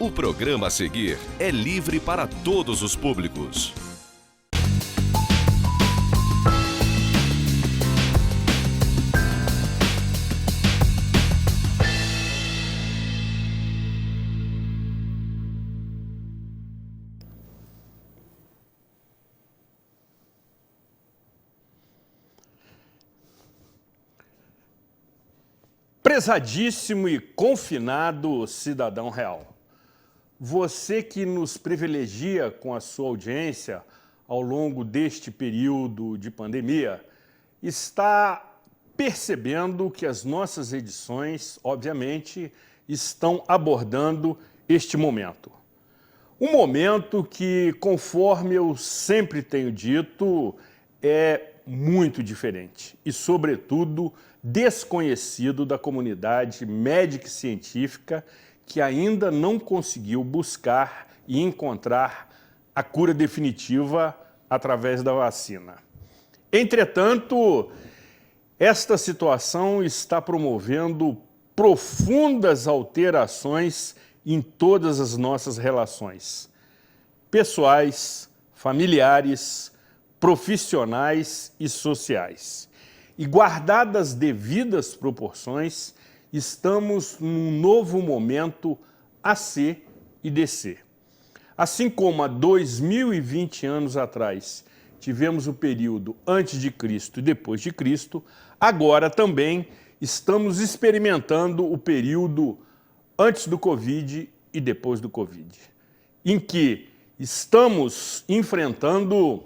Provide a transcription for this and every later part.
O programa a seguir é livre para todos os públicos. Prezadíssimo e confinado cidadão real, você que nos privilegia com a sua audiência ao longo deste período de pandemia, está percebendo que as nossas edições, obviamente, estão abordando este momento. Um momento que, conforme eu sempre tenho dito, é muito diferente e, sobretudo, desconhecido da comunidade médica e científica que ainda não conseguiu buscar e encontrar a cura definitiva através da vacina. Entretanto, esta situação está promovendo profundas alterações em todas as nossas relações pessoais, familiares, profissionais e sociais. E guardadas devidas proporções, estamos num novo momento a C e DC. Assim como há 2020 anos atrás tivemos o período antes de Cristo e depois de Cristo, agora também estamos experimentando o período antes do Covid e depois do Covid, em que estamos enfrentando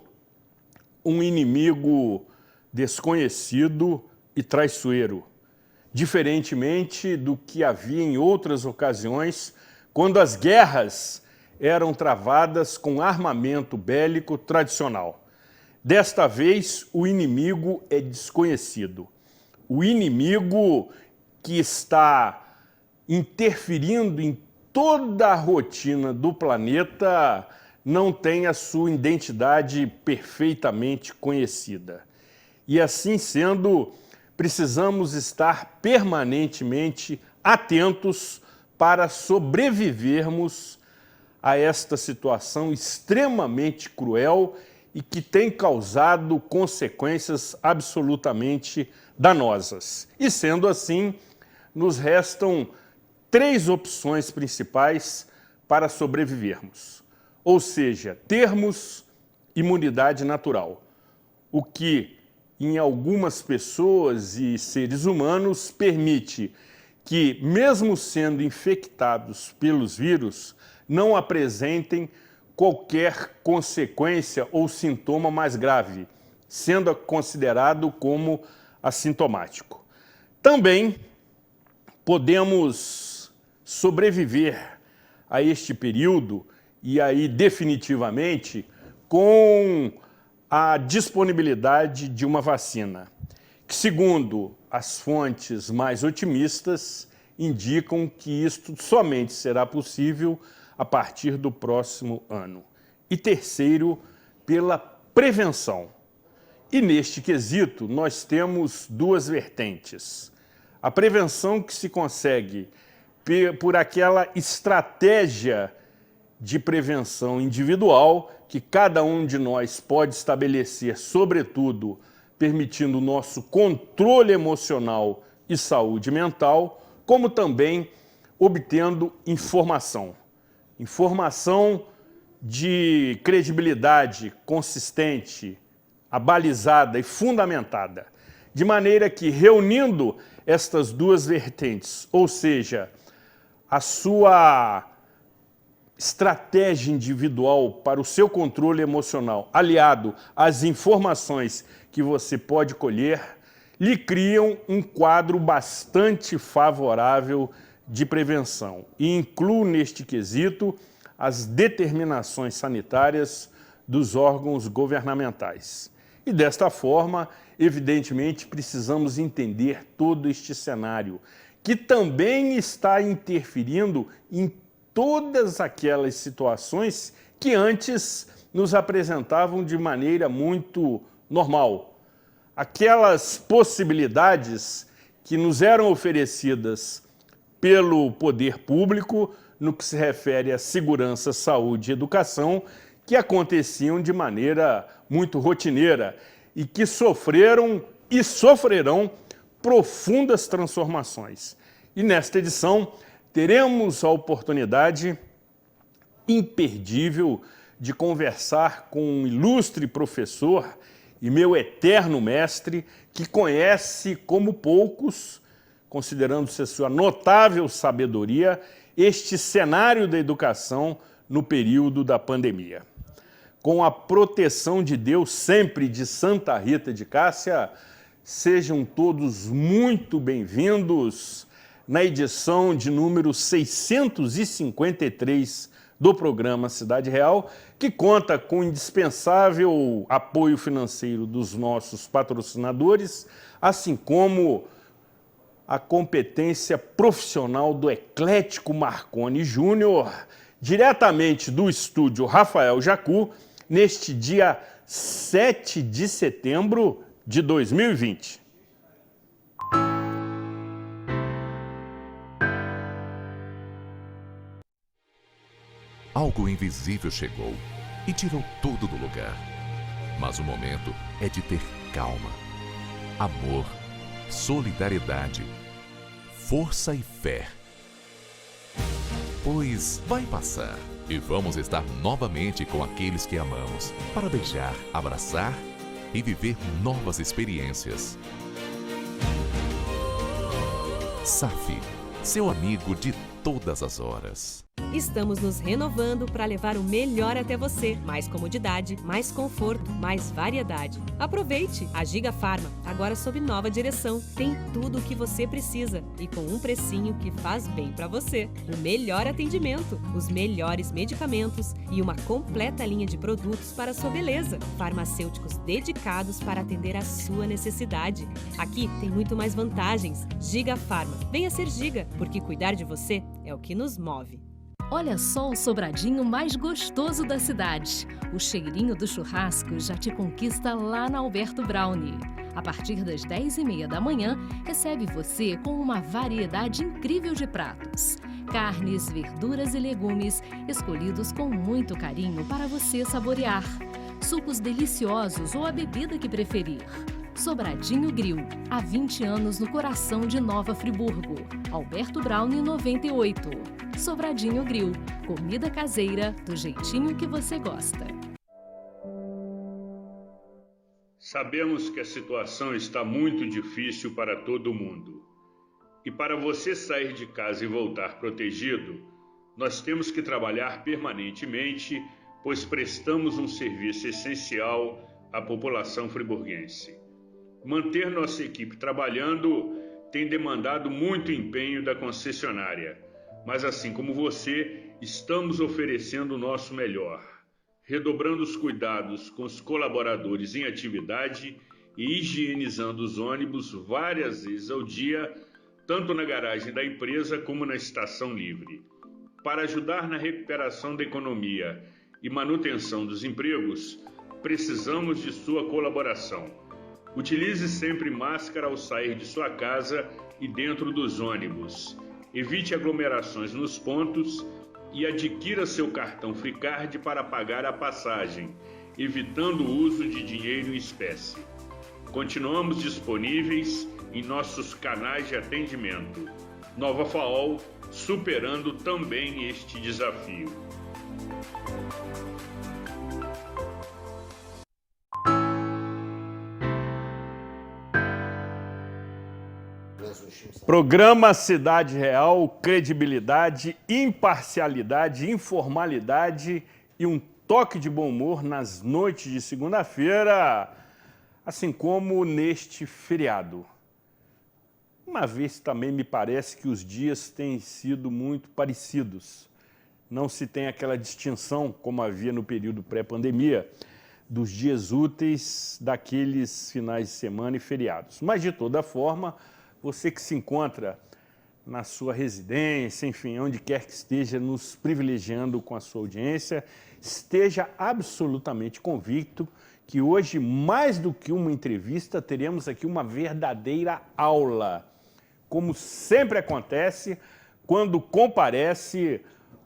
um inimigo desconhecido e traiçoeiro, diferentemente do que havia em outras ocasiões, quando as guerras eram travadas com armamento bélico tradicional. Desta vez, o inimigo é desconhecido. O inimigo que está interferindo em toda a rotina do planeta não tem a sua identidade perfeitamente conhecida. E assim sendo, precisamos estar permanentemente atentos para sobrevivermos a esta situação extremamente cruel e que tem causado consequências absolutamente danosas. E sendo assim, nos restam 3 opções principais para sobrevivermos. Ou seja, termos imunidade natural, o que em algumas pessoas e seres humanos permite que, mesmo sendo infectados pelos vírus, não apresentem qualquer consequência ou sintoma mais grave, sendo considerado como assintomático. Também podemos sobreviver a este período e aí definitivamente com a disponibilidade de uma vacina, que segundo as fontes mais otimistas indicam que isto somente será possível a partir do próximo ano. E terceiro, pela prevenção. E neste quesito nós temos 2 vertentes. A prevenção que se consegue por aquela estratégia de prevenção individual que cada um de nós pode estabelecer, sobretudo permitindo o nosso controle emocional e saúde mental, como também obtendo informação. Informação de credibilidade consistente, abalizada e fundamentada, de maneira que, reunindo estas 2 vertentes, ou seja, a sua estratégia individual para o seu controle emocional, aliado às informações que você pode colher, lhe criam um quadro bastante favorável de prevenção e inclui neste quesito as determinações sanitárias dos órgãos governamentais. E desta forma, evidentemente, precisamos entender todo este cenário, que também está interferindo em todas aquelas situações que antes nos apresentavam de maneira muito normal. Aquelas possibilidades que nos eram oferecidas pelo poder público no que se refere à segurança, saúde e educação, que aconteciam de maneira muito rotineira e que sofreram e sofrerão profundas transformações. E nesta edição teremos a oportunidade imperdível de conversar com um ilustre professor e meu eterno mestre, que conhece como poucos, considerando-se a sua notável sabedoria, este cenário da educação no período da pandemia. Com a proteção de Deus sempre de Santa Rita de Cássia, sejam todos muito bem-vindos na edição de número 653 do programa Cidade Real, que conta com o indispensável apoio financeiro dos nossos patrocinadores, assim como a competência profissional do Eclético Marconi Júnior, diretamente do estúdio Rafael Jacu, neste dia 7 de setembro de 2020. Algo invisível chegou e tirou tudo do lugar. Mas o momento é de ter calma, amor, solidariedade, força e fé. Pois vai passar e vamos estar novamente com aqueles que amamos, para beijar, abraçar e viver novas experiências. SAF, seu amigo de todas as horas. Estamos nos renovando para levar o melhor até você. Mais comodidade, mais conforto, mais variedade. Aproveite! A Giga Farma, agora sob nova direção, tem tudo o que você precisa e com um precinho que faz bem para você. O melhor atendimento, os melhores medicamentos e uma completa linha de produtos para a sua beleza. Farmacêuticos dedicados para atender a sua necessidade. Aqui tem muito mais vantagens. Giga Farma. Venha ser Giga, porque cuidar de você é o que nos move. Olha só o sobradinho mais gostoso da cidade. O cheirinho do churrasco já te conquista lá na Alberto Brownie. A partir das 10h30 da manhã, recebe você com uma variedade incrível de pratos. Carnes, verduras e legumes, escolhidos com muito carinho para você saborear. Sucos deliciosos ou a bebida que preferir. Sobradinho Grill, há 20 anos no coração de Nova Friburgo. Alberto Brownie 98. Sobradinho Grill, comida caseira do jeitinho que você gosta. Sabemos que a situação está muito difícil para todo mundo. E para você sair de casa e voltar protegido, nós temos que trabalhar permanentemente, pois prestamos um serviço essencial à população friburguense. Manter nossa equipe trabalhando tem demandado muito empenho da concessionária, mas assim como você, estamos oferecendo o nosso melhor, redobrando os cuidados com os colaboradores em atividade e higienizando os ônibus várias vezes ao dia, tanto na garagem da empresa como na estação livre. Para ajudar na recuperação da economia e manutenção dos empregos, precisamos de sua colaboração. Utilize sempre máscara ao sair de sua casa e dentro dos ônibus. Evite aglomerações nos pontos e adquira seu cartão Fricard para pagar a passagem, evitando o uso de dinheiro em espécie. Continuamos disponíveis em nossos canais de atendimento. Nova FAOL, superando também este desafio. Programa Cidade Real, credibilidade, imparcialidade, informalidade e um toque de bom humor nas noites de segunda-feira, assim como neste feriado. Uma vez também me parece que os dias têm sido muito parecidos. Não se tem aquela distinção, como havia no período pré-pandemia, dos dias úteis daqueles finais de semana e feriados. Mas, de toda forma, você que se encontra na sua residência, enfim, onde quer que esteja nos privilegiando com a sua audiência, esteja absolutamente convicto que hoje, mais do que uma entrevista, teremos aqui uma verdadeira aula. Como sempre acontece, quando comparece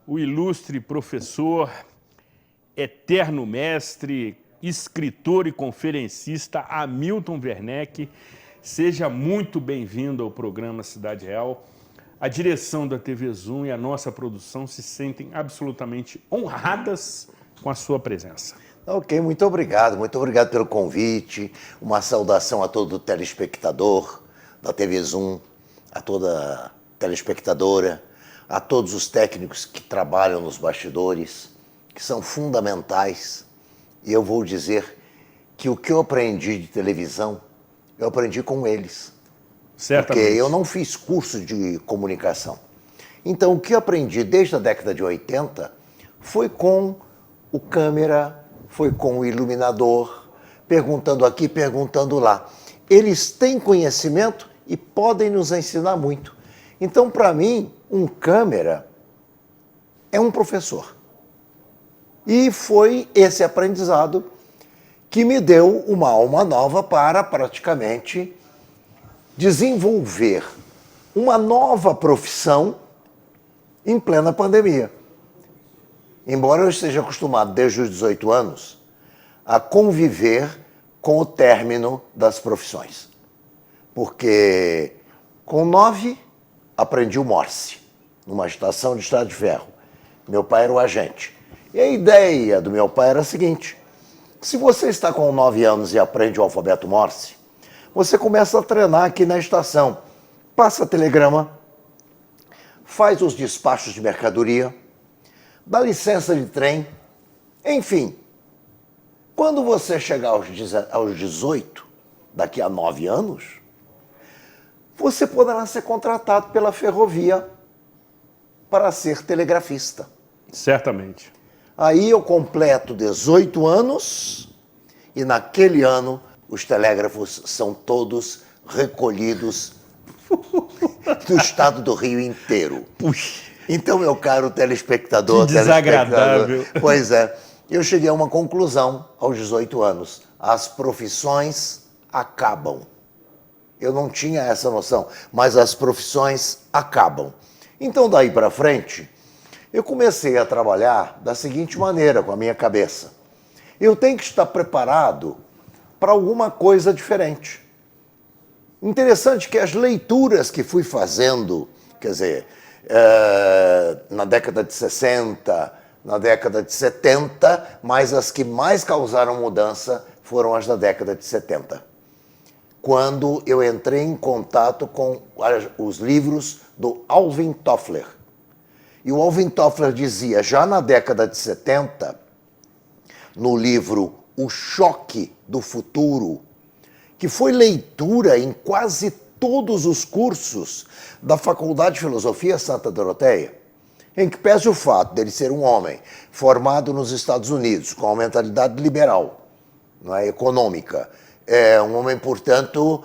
o ilustre professor, eterno mestre, escritor e conferencista Hamilton Werneck. Seja muito bem-vindo ao programa Cidade Real. A direção da TV Zoom e a nossa produção se sentem absolutamente honradas com a sua presença. Ok, muito obrigado pelo convite. Uma saudação a todo telespectador da TV Zoom, a toda telespectadora, a todos os técnicos que trabalham nos bastidores, que são fundamentais. E eu vou dizer que o que eu aprendi de televisão, eu aprendi com eles. Certamente. Porque eu não fiz curso de comunicação. Então, o que eu aprendi desde a década de 80 foi com o câmera, foi com o iluminador, perguntando aqui, perguntando lá. Eles têm conhecimento e podem nos ensinar muito. Então, para mim, um câmera é um professor. E foi esse aprendizado que me deu uma alma nova para praticamente desenvolver uma nova profissão em plena pandemia. Embora eu esteja acostumado desde os 18 anos a conviver com o término das profissões. Porque com 9 aprendi o Morse, numa estação de estrada de ferro. Meu pai era o agente. E a ideia do meu pai era a seguinte: se você está com 9 anos e aprende o alfabeto Morse, você começa a treinar aqui na estação. Passa telegrama, faz os despachos de mercadoria, dá licença de trem, enfim. Quando você chegar aos 18, daqui a 9 anos, você poderá ser contratado pela ferrovia para ser telegrafista. Certamente. Aí eu completo 18 anos e naquele ano os telégrafos são todos recolhidos do estado do Rio inteiro. Puxa. Então, meu caro telespectador... Que desagradável. Pois é, eu cheguei a uma conclusão aos 18 anos. As profissões acabam. Eu não tinha essa noção, mas as profissões acabam. Então, daí para frente, eu comecei a trabalhar da seguinte maneira com a minha cabeça. Eu tenho que estar preparado para alguma coisa diferente. Interessante que as leituras que fui fazendo, quer dizer, na década de 60, na década de 70, mas as que mais causaram mudança foram as da década de 70. Quando eu entrei em contato com os livros do Alvin Toffler. E o Alvin Toffler dizia, já na década de 70, no livro O Choque do Futuro, que foi leitura em quase todos os cursos da Faculdade de Filosofia Santa Doroteia, em que pese o fato dele ser um homem formado nos Estados Unidos, com uma mentalidade liberal, não é, econômica, um homem, portanto,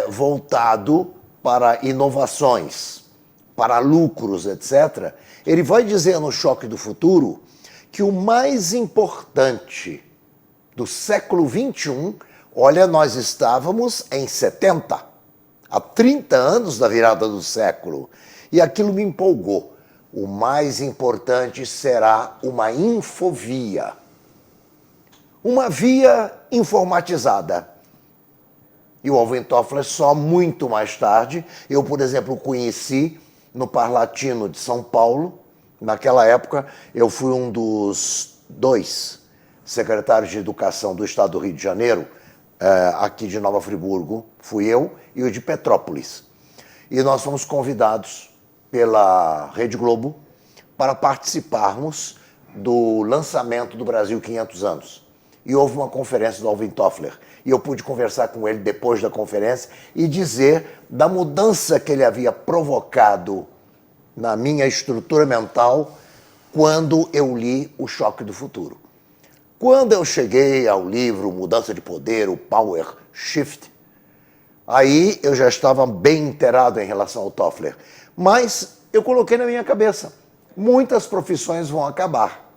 voltado para inovações, para lucros, etc., ele vai dizer no Choque do Futuro que o mais importante do século XXI, olha, nós estávamos em 70, há 30 anos da virada do século, e aquilo me empolgou. O mais importante será uma infovia, uma via informatizada. E o Alvin Toffler só muito mais tarde, eu, por exemplo, conheci no Parlatino de São Paulo. Naquela época, eu fui um dos 2 secretários de Educação do Estado do Rio de Janeiro, aqui de Nova Friburgo, fui eu e o de Petrópolis. E nós fomos convidados pela Rede Globo para participarmos do lançamento do Brasil 500 anos. E houve uma conferência do Alvin Toffler. E eu pude conversar com ele depois da conferência e dizer da mudança que ele havia provocado na minha estrutura mental quando eu li O Choque do Futuro. Quando eu cheguei ao livro Mudança de Poder, o Power Shift, aí eu já estava bem inteirado em relação ao Toffler, Mas eu coloquei na minha cabeça, muitas profissões vão acabar.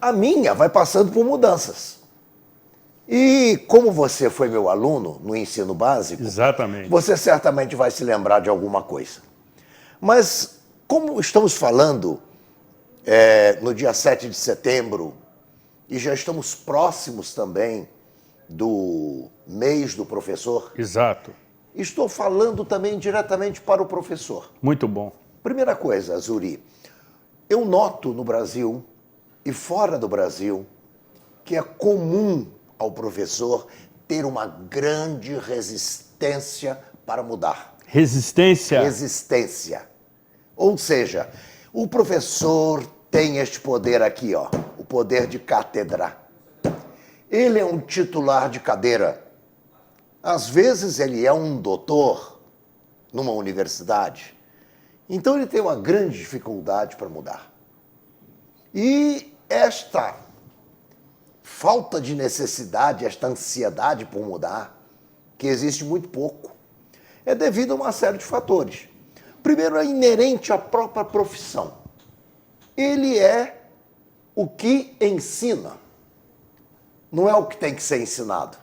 A minha vai passando por mudanças. E como você foi meu aluno no ensino básico, Exatamente. você certamente vai se lembrar de alguma coisa. Mas como estamos falando no dia 7 de setembro, e já estamos próximos também do mês do professor, Exato. estou falando também diretamente para o professor. Muito bom. Primeira coisa, Zuri, eu noto no Brasil e fora do Brasil que é comum ao professor ter uma grande resistência para mudar. Resistência. Resistência. Ou seja, o professor tem este poder aqui, ó, o poder de cátedra. Ele é um titular de cadeira. Às vezes ele é um doutor numa universidade. Então ele tem uma grande dificuldade para mudar. E esta falta de necessidade, esta ansiedade por mudar, que existe muito pouco, é devido a uma série de fatores. Primeiro, é inerente à própria profissão. Ele é o que ensina, não é o que tem que ser ensinado.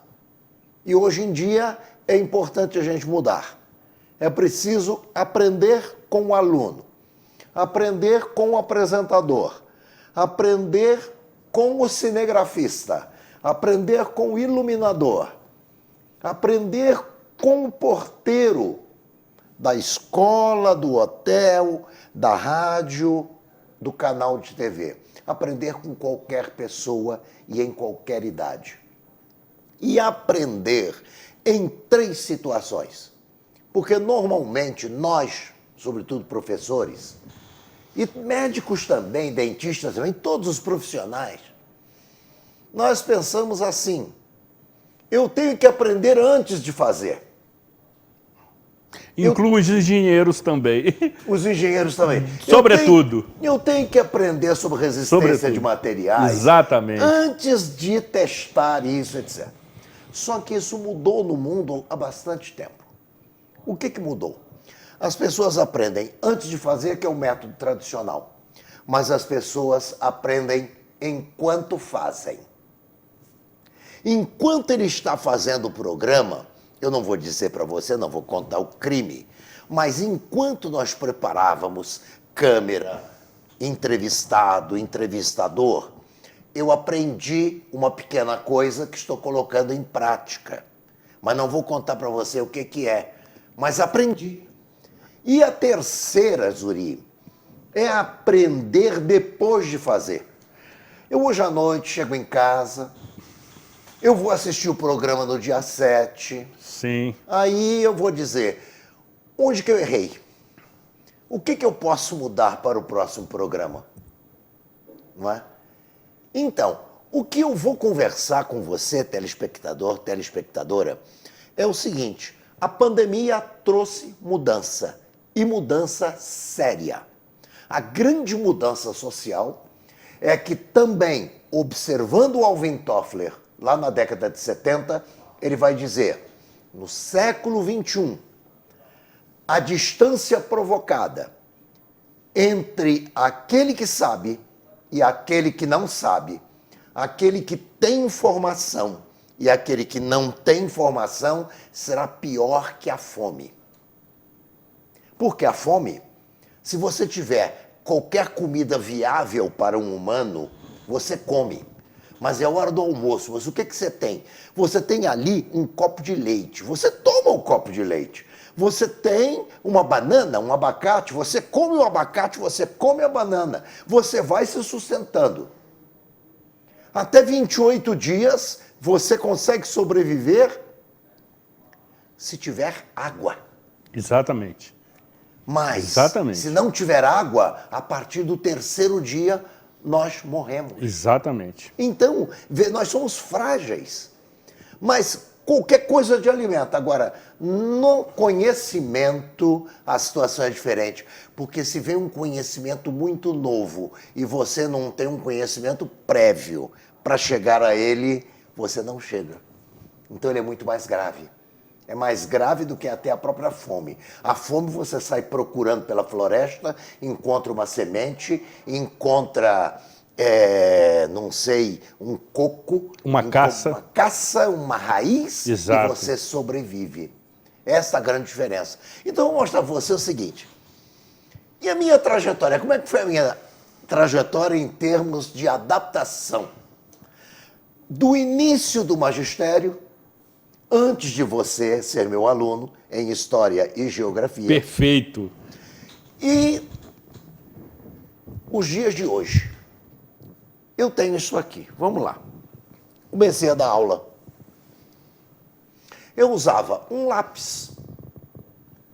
E hoje em dia é importante a gente mudar. É preciso aprender com o aluno, aprender com o apresentador, aprender com o cinegrafista, aprender com o iluminador, aprender com o porteiro da escola, do hotel, da rádio, do canal de TV. Aprender com qualquer pessoa e em qualquer idade. E aprender em 3 situações. Porque normalmente nós, sobretudo professores, e médicos também, dentistas também, todos os profissionais, nós pensamos assim: eu tenho que aprender antes de fazer. Inclui os engenheiros também. Os engenheiros também. Sobretudo. Eu tenho que aprender sobre resistência de materiais. Exatamente. Antes de testar isso, etc. Só que isso mudou no mundo há bastante tempo. O que mudou? As pessoas aprendem antes de fazer, que é o método tradicional. Mas as pessoas aprendem enquanto fazem. Enquanto ele está fazendo o programa, eu não vou dizer para você, não vou contar o crime, mas enquanto nós preparávamos câmera, entrevistado, entrevistador, eu aprendi uma pequena coisa que estou colocando em prática. Mas não vou contar para você o que é, mas aprendi. E a terceira, Zuri, é aprender depois de fazer. Eu hoje à noite chego em casa, eu vou assistir o programa no dia 7. Sim. Aí eu vou dizer, onde que eu errei? O que eu posso mudar para o próximo programa? Não é? Então, o que eu vou conversar com você, telespectador, telespectadora, é o seguinte: a pandemia trouxe mudança, e mudança séria. A grande mudança social é que também, observando o Alvin Toffler, lá na década de 70, ele vai dizer: no século XXI, a distância provocada entre aquele que sabe e aquele que não sabe, aquele que tem informação e aquele que não tem informação, será pior que a fome. Porque a fome, se você tiver qualquer comida viável para um humano, você come. Mas é hora do almoço, mas o que você tem? Você tem ali um copo de leite, você toma um copo de leite. Você tem uma banana, um abacate, você come o abacate, você come a banana. Você vai se sustentando. Até 28 dias você consegue sobreviver se tiver água. Exatamente. Mas, Exatamente. se não tiver água, a partir do 3º dia, nós morremos. Exatamente. Então, nós somos frágeis. Mas qualquer coisa de alimento. Agora, no conhecimento, a situação é diferente. Porque se vem um conhecimento muito novo e você não tem um conhecimento prévio para chegar a ele, você não chega. Então ele é muito mais grave. É mais grave do que até a própria fome. A fome você sai procurando pela floresta, encontra uma semente, encontra, não sei, um coco. Uma caça. Uma caça, uma raiz. Exato. E você sobrevive. Essa é a grande diferença. Então, eu vou mostrar para você o seguinte. E a minha trajetória? Como é que foi a minha trajetória em termos de adaptação? Do início do magistério, antes de você ser meu aluno em História e Geografia. Perfeito. E os dias de hoje. Eu tenho isso aqui. Vamos lá. Comecei a dar aula. Eu usava um lápis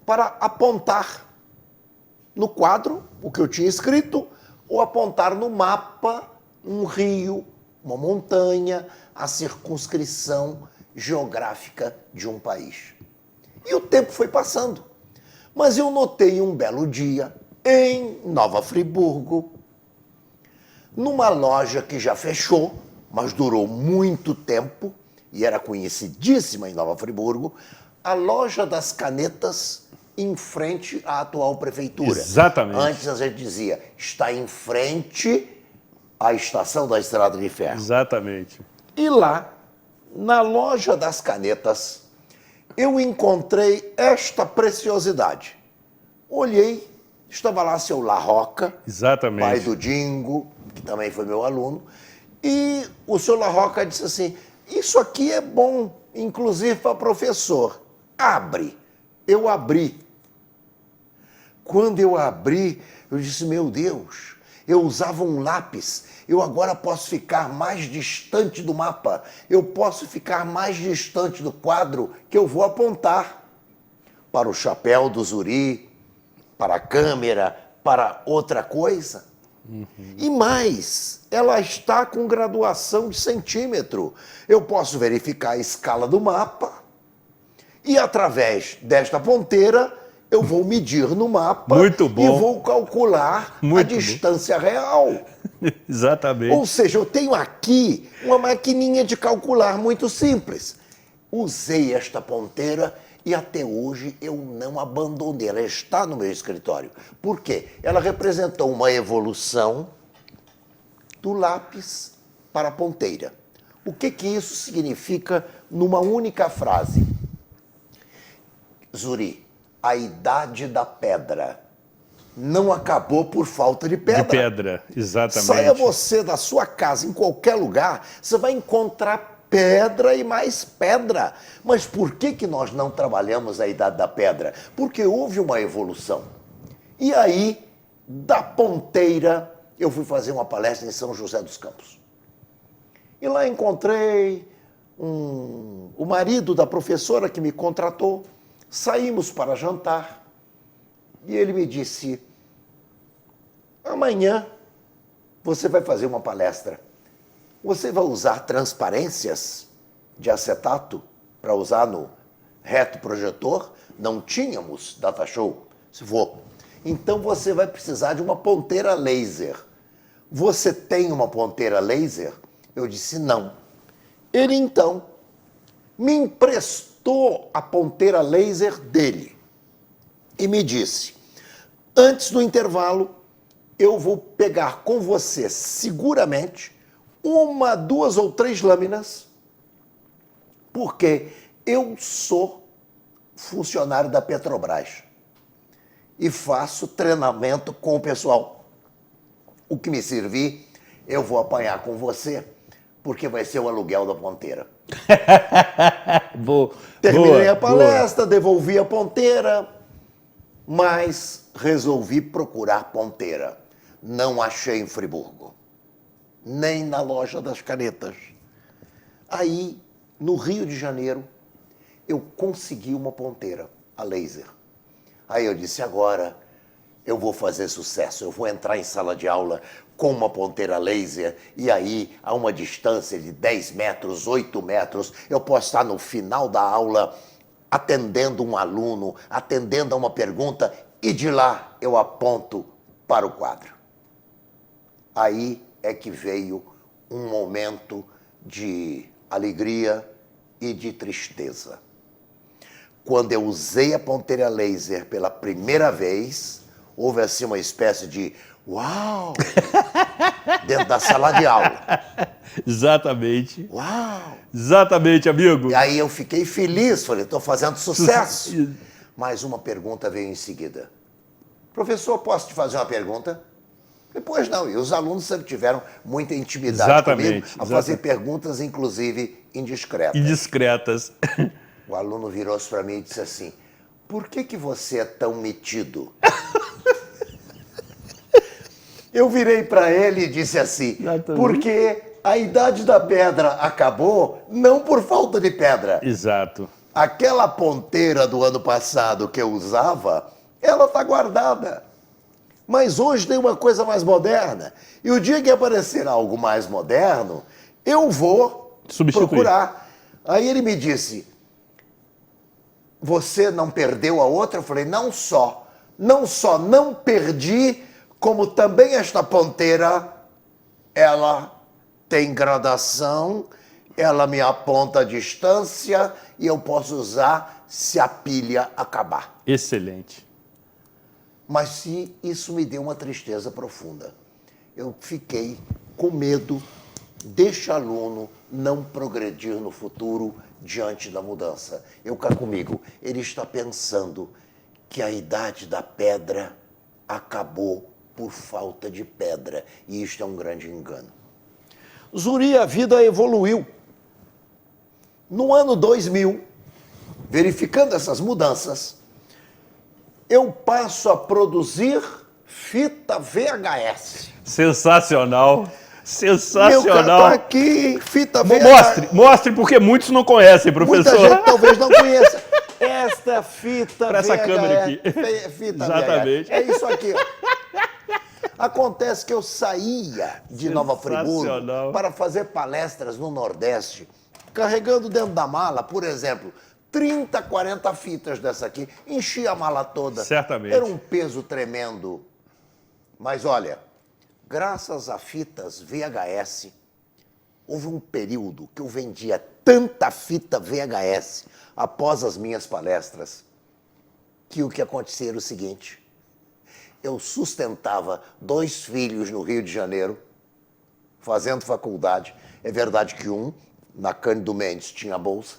para apontar no quadro o que eu tinha escrito ou apontar no mapa um rio, uma montanha, a circunscrição geográfica de um país. E o tempo foi passando. Mas eu notei um belo dia, em Nova Friburgo, numa loja que já fechou, mas durou muito tempo, e era conhecidíssima em Nova Friburgo, a loja das canetas em frente à atual prefeitura. Exatamente. Antes a gente dizia, está em frente à estação da Estrada de Ferro. Exatamente. E lá, na loja das canetas, eu encontrei esta preciosidade. Olhei, estava lá seu La Roca, Exatamente. pai do Dingo, que também foi meu aluno, e o seu La Roca disse assim, isso aqui é bom, inclusive para professor. Abre. Eu abri. Quando eu abri, eu disse, meu Deus, eu usava um lápis, eu agora posso ficar mais distante do mapa, eu posso ficar mais distante do quadro que eu vou apontar para o chapéu do Zuri, para a câmera, para outra coisa. E mais, ela está com graduação de centímetro. Eu posso verificar a escala do mapa e, através desta ponteira, eu vou medir no mapa. Muito bom. E vou calcular a distância real. Exatamente. Ou seja, eu tenho aqui uma maquininha de calcular muito simples. Usei esta ponteira e até hoje eu não abandonei. Ela está no meu escritório. Por quê? Ela representou uma evolução do lápis para a ponteira. O que isso significa numa única frase? Zuri, a idade da pedra não acabou por falta de pedra. De pedra, exatamente. Saia você da sua casa, em qualquer lugar, você vai encontrar pedra e mais pedra. Mas por que nós não trabalhamos a idade da pedra? Porque houve uma evolução. E aí, da ponteira, eu fui fazer uma palestra em São José dos Campos. E lá encontrei o marido da professora que me contratou. Saímos para jantar. E ele me disse, amanhã você vai fazer uma palestra. Você vai usar transparências de acetato para usar no retroprojetor? Não tínhamos data show. Se vou. Então você vai precisar de uma ponteira laser. Você tem uma ponteira laser? Eu disse não. Ele então me emprestou a ponteira laser dele e me disse, antes do intervalo, eu vou pegar com você seguramente 1, 2 ou 3 lâminas, porque eu sou funcionário da Petrobras e faço treinamento com o pessoal. O que me servir, eu vou apanhar com você, porque vai ser o aluguel da ponteira. Terminei a palestra, devolvi a ponteira, mas resolvi procurar ponteira. Não achei em Friburgo, nem na loja das canetas. Aí, no Rio de Janeiro, eu consegui uma ponteira, a laser. Aí eu disse, agora eu vou fazer sucesso, eu vou entrar em sala de aula com uma ponteira laser e aí, a uma distância de 10 metros, 8 metros, eu posso estar no final da aula atendendo um aluno, atendendo a uma pergunta e de lá eu aponto para o quadro. Aí é que veio um momento de alegria e de tristeza. quando eu usei a ponteira laser pela primeira vez, houve assim uma espécie de uau dentro da sala de aula. Exatamente. Uau! Exatamente, amigo. E aí eu fiquei feliz, falei, estou fazendo sucesso. Mas uma pergunta veio em seguida. Professor, posso te fazer uma pergunta? Depois não, e os alunos sempre tiveram muita intimidade comigo a fazer perguntas, inclusive indiscretas. Indiscretas. O aluno virou-se para mim e disse assim, por que você é tão metido? Eu virei para ele e disse assim, porque a idade da pedra acabou não por falta de pedra. Exato. Aquela ponteira do ano passado que eu usava, ela está guardada. Mas hoje tem uma coisa mais moderna. E o dia que aparecer algo mais moderno, eu vou procurar. Aí ele me disse, você não perdeu a outra? Eu falei, não só não perdi, como também esta ponteira, ela tem gradação, ela me aponta a distância e eu posso usar se a pilha acabar. Excelente. Mas isso me deu uma tristeza profunda. Eu fiquei com medo deste aluno não progredir no futuro diante da mudança. Eu cá comigo, ele está pensando que a idade da pedra acabou por falta de pedra. E isto é um grande engano. Zuri, a vida evoluiu. No ano 2000, verificando essas mudanças, eu passo a produzir fita VHS. Sensacional. Sensacional. Meu cara, aqui, fita VHS. Mostre, porque muitos não conhecem, professor. Muita gente talvez não conheça. Esta fita pra VHS. Essa câmera aqui. Fita Exatamente. VHS. É isso aqui, ó. Acontece que eu saía de Nova Friburgo para fazer palestras no Nordeste, carregando dentro da mala, por exemplo, 30, 40 fitas dessa aqui, enchia a mala toda. Certamente. Era um peso tremendo. Mas olha, graças a fitas VHS, houve um período que eu vendia tanta fita VHS após as minhas palestras, que o que acontecia era o seguinte, eu sustentava 2 filhos no Rio de Janeiro, fazendo faculdade. É verdade que um, na Cândido Mendes, tinha bolsa.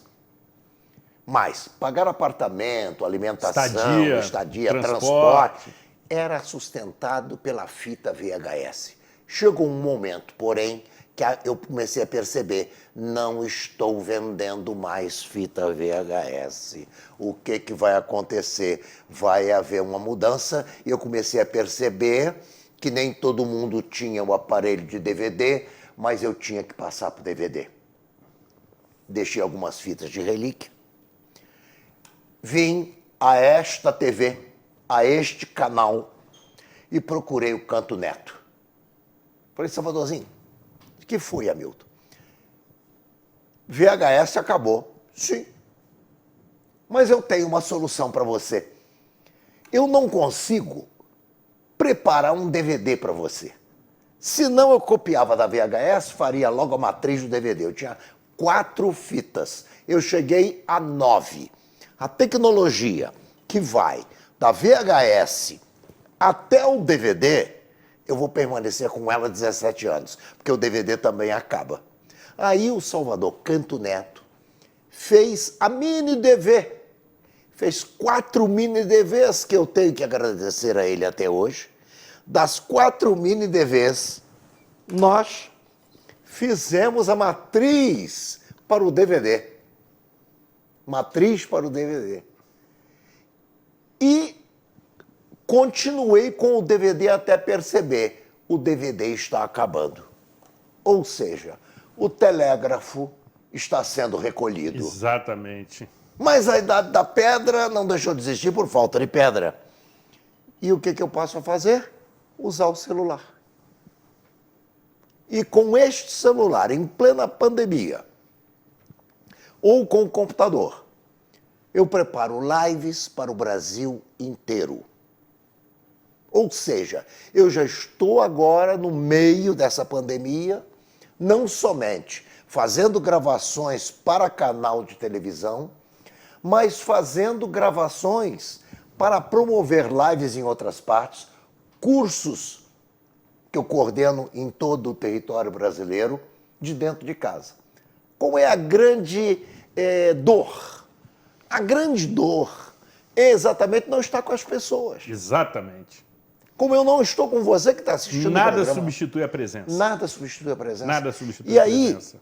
Mas pagar apartamento, alimentação, estadia, transporte, era sustentado pela fita VHS. Chegou um momento, porém, que eu comecei a perceber, não estou vendendo mais fita VHS. O que vai acontecer? Vai haver uma mudança e eu comecei a perceber que nem todo mundo tinha o aparelho de DVD, mas eu tinha que passar para o DVD. Deixei algumas fitas de relíquia. Vim a esta TV, a este canal, e procurei o Canto Neto. Falei, Salvadorzinho, o que foi, Hamilton? VHS acabou. Sim. Mas eu tenho uma solução para você. Eu não consigo preparar um DVD para você. Senão eu copiava da VHS, faria logo a matriz do DVD. Eu tinha 4 fitas. Eu cheguei a 9. A tecnologia que vai da VHS até o DVD, eu vou permanecer com ela 17 anos, porque o DVD também acaba. Aí o Salvador Canto Neto fez a mini DV, fez 4 mini DVs que eu tenho que agradecer a ele até hoje. Das 4 mini DVs, nós fizemos a matriz para o DVD. Matriz para o DVD. E continuei com o DVD até perceber, o DVD está acabando. Ou seja, o telégrafo está sendo recolhido. Exatamente. Mas a idade da pedra não deixou de existir por falta de pedra. E o que eu passo a fazer? Usar o celular. E com este celular, em plena pandemia, ou com o computador, eu preparo lives para o Brasil inteiro. Ou seja, eu já estou agora no meio dessa pandemia, não somente fazendo gravações para canal de televisão, mas fazendo gravações para promover lives em outras partes, cursos que eu coordeno em todo o território brasileiro, de dentro de casa. Qual é a grande dor? A grande dor é exatamente não estar com as pessoas. Exatamente. Como eu não estou com você que está assistindo Nada o programa. substitui a presença. Nada substitui a presença. Nada substitui e a aí, presença.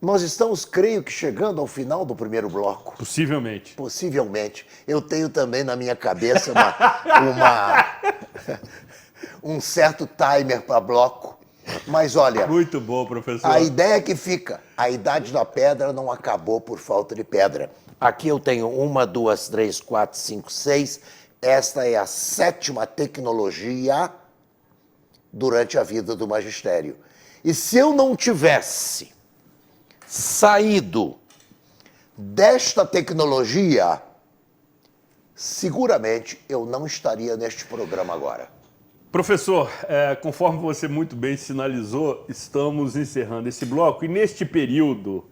nós estamos, creio que, chegando ao final do primeiro bloco. Possivelmente. Possivelmente. Eu tenho também na minha cabeça um certo timer para bloco. Mas olha, Muito bom, professor. a ideia que fica, a idade da pedra não acabou por falta de pedra. Aqui eu tenho 1, 2, 3, 4, 5, 6. Esta é a 7ª tecnologia durante a vida do magistério. E se eu não tivesse saído desta tecnologia, seguramente eu não estaria neste programa agora. Professor, conforme você muito bem sinalizou, estamos encerrando esse bloco e neste período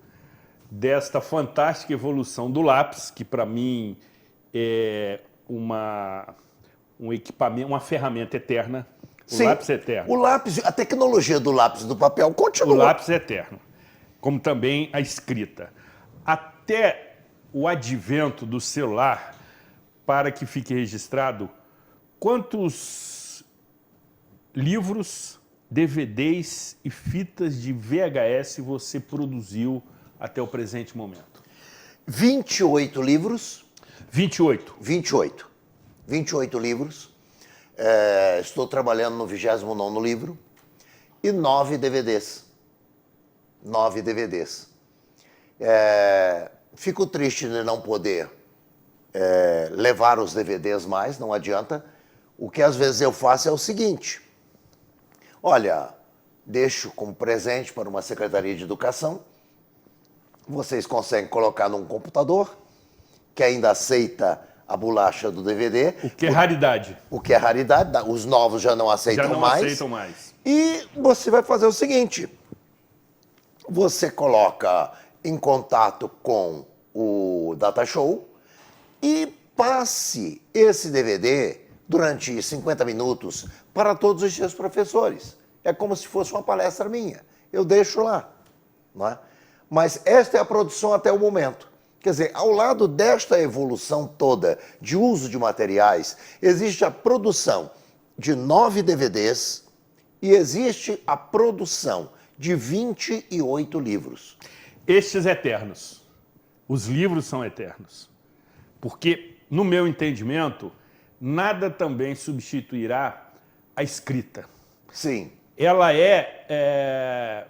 desta fantástica evolução do lápis, que para mim é um equipamento, uma ferramenta eterna, o lápis é eterno. O lápis, a tecnologia do lápis do papel continua. O lápis é eterno, como também a escrita. Até o advento do celular, para que fique registrado, quantos livros, DVDs e fitas de VHS você produziu até o presente momento? 28 livros. 28. 28 livros. Estou trabalhando no 29º livro. E 9 DVDs. 9 DVDs. Fico triste de não poder levar os DVDs mais, não adianta. O que às vezes eu faço é o seguinte. Olha, deixo como presente para uma Secretaria de Educação. Vocês conseguem colocar num computador que ainda aceita a bolacha do DVD. O que é raridade. O que é raridade. Os novos já não aceitam Já não mais. aceitam mais. E você vai fazer o seguinte. Você coloca em contato com o Data Show e passe esse DVD durante 50 minutos para todos os seus professores. É como se fosse uma palestra minha. Eu deixo lá. Não é? Mas esta é a produção até o momento. Quer dizer, ao lado desta evolução toda de uso de materiais, existe a produção de 9 DVDs e existe a produção de 28 livros. Estes eternos. Os livros são eternos. Porque, no meu entendimento, nada também substituirá a escrita. Sim. Ela é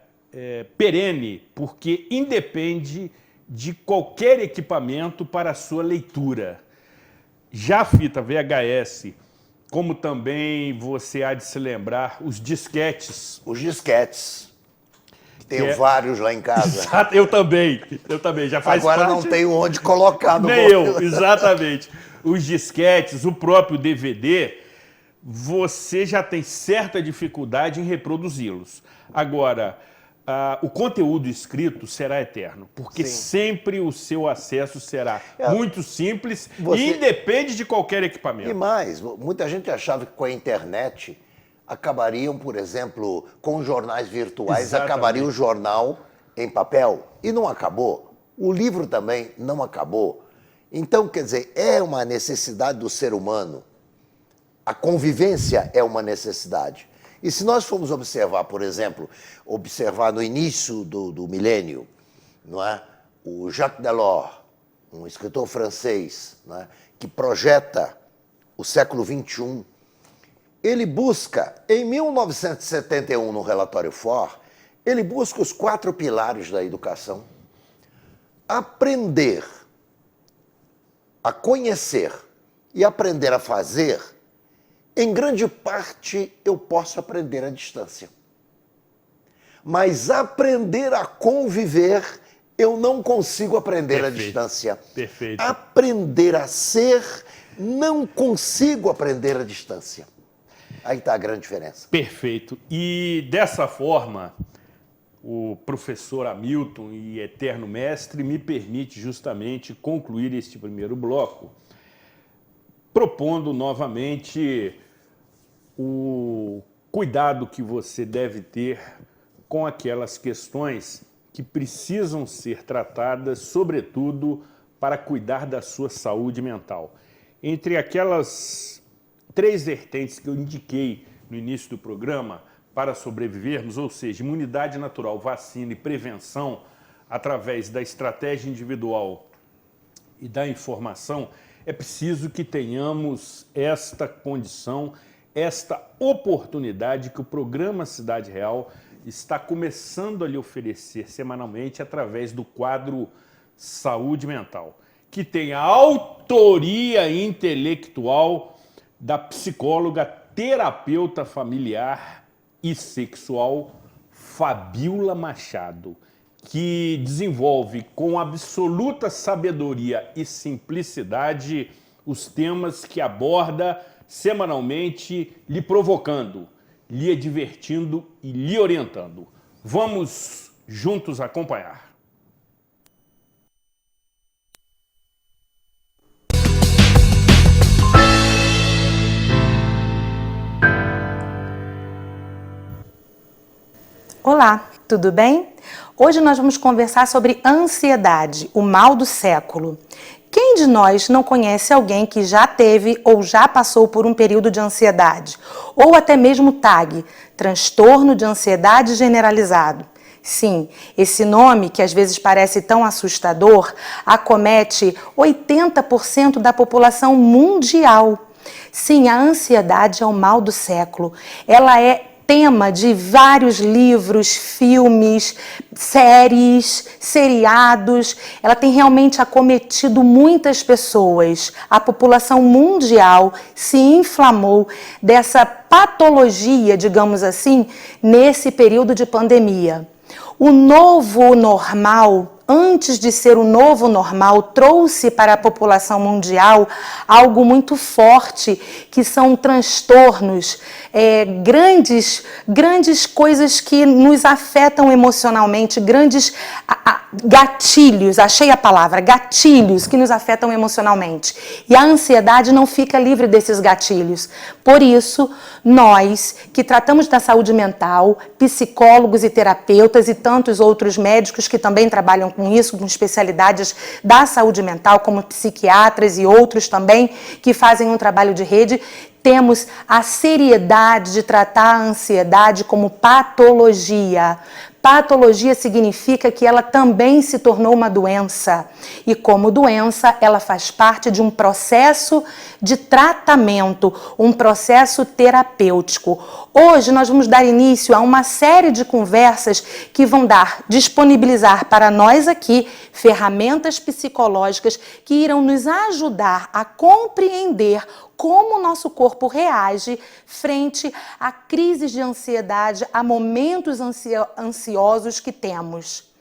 perene, porque independe de qualquer equipamento para a sua leitura. Já a fita VHS, como também você há de se lembrar, os disquetes. Os disquetes. Tenho vários lá em casa. Exato, eu também. Já faz Agora parte... não tenho onde colocar no Nem eu, exatamente. Os disquetes, o próprio DVD, você já tem certa dificuldade em reproduzi-los. Agora, o conteúdo escrito será eterno, porque sempre o seu acesso será muito simples e independe de qualquer equipamento. E mais, muita gente achava que com a internet acabariam, por exemplo, com jornais virtuais, Exatamente. acabaria o jornal em papel. E não acabou. O livro também não acabou. Então, quer dizer, é uma necessidade do ser humano. A convivência é uma necessidade. E se nós formos observar, por exemplo, observar no início do milênio, não é? O Jacques Delors, um escritor francês, não é? Que projeta o século XXI, ele busca, em 1971, no relatório Ford, ele busca os 4 pilares da educação. Aprender a conhecer e aprender a fazer, em grande parte eu posso aprender à distância. Mas aprender a conviver, eu não consigo aprender à distância. Perfeito. Aprender a ser, não consigo aprender à distância. Aí está a grande diferença. Perfeito. E dessa forma, o professor Hamilton e eterno mestre, me permite justamente concluir este primeiro bloco, propondo novamente o cuidado que você deve ter com aquelas questões que precisam ser tratadas, sobretudo para cuidar da sua saúde mental. Entre aquelas 3 vertentes que eu indiquei no início do programa para sobrevivermos, ou seja, imunidade natural, vacina e prevenção através da estratégia individual e da informação, é preciso que tenhamos esta condição, esta oportunidade que o programa Cidade Real está começando a lhe oferecer semanalmente através do quadro Saúde Mental, que tem a autoria intelectual da psicóloga, terapeuta familiar e sexual Fabíola Machado, que desenvolve com absoluta sabedoria e simplicidade os temas que aborda semanalmente, lhe provocando, lhe divertindo e lhe orientando. Vamos juntos acompanhar. Olá, tudo bem? Hoje nós vamos conversar sobre ansiedade, o mal do século. Quem de nós não conhece alguém que já teve ou já passou por um período de ansiedade? Ou até mesmo TAG, transtorno de ansiedade generalizado. Sim, esse nome, que às vezes parece tão assustador, acomete 80% da população mundial. Sim, a ansiedade é o mal do século. Ela é tema de vários livros, filmes, séries, seriados. Ela tem realmente acometido muitas pessoas. A população mundial se inflamou dessa patologia, digamos assim, nesse período de pandemia. O novo normal, antes de ser o novo normal, trouxe para a população mundial algo muito forte, que são transtornos, grandes coisas que nos afetam emocionalmente, grandes gatilhos, achei a palavra, gatilhos que nos afetam emocionalmente. E a ansiedade não fica livre desses gatilhos. Por isso, nós que tratamos da saúde mental, psicólogos e terapeutas e tantos outros médicos que também trabalham com isso, com especialidades da saúde mental, como psiquiatras e outros também que fazem um trabalho de rede, temos a seriedade de tratar a ansiedade como patologia. Patologia significa que ela também se tornou uma doença. E como doença, ela faz parte de um processo de tratamento, um processo terapêutico. Hoje nós vamos dar início a uma série de conversas que vão disponibilizar para nós aqui ferramentas psicológicas que irão nos ajudar a compreender como o nosso corpo reage frente a crises de ansiedade, a momentos ansiosos que temos.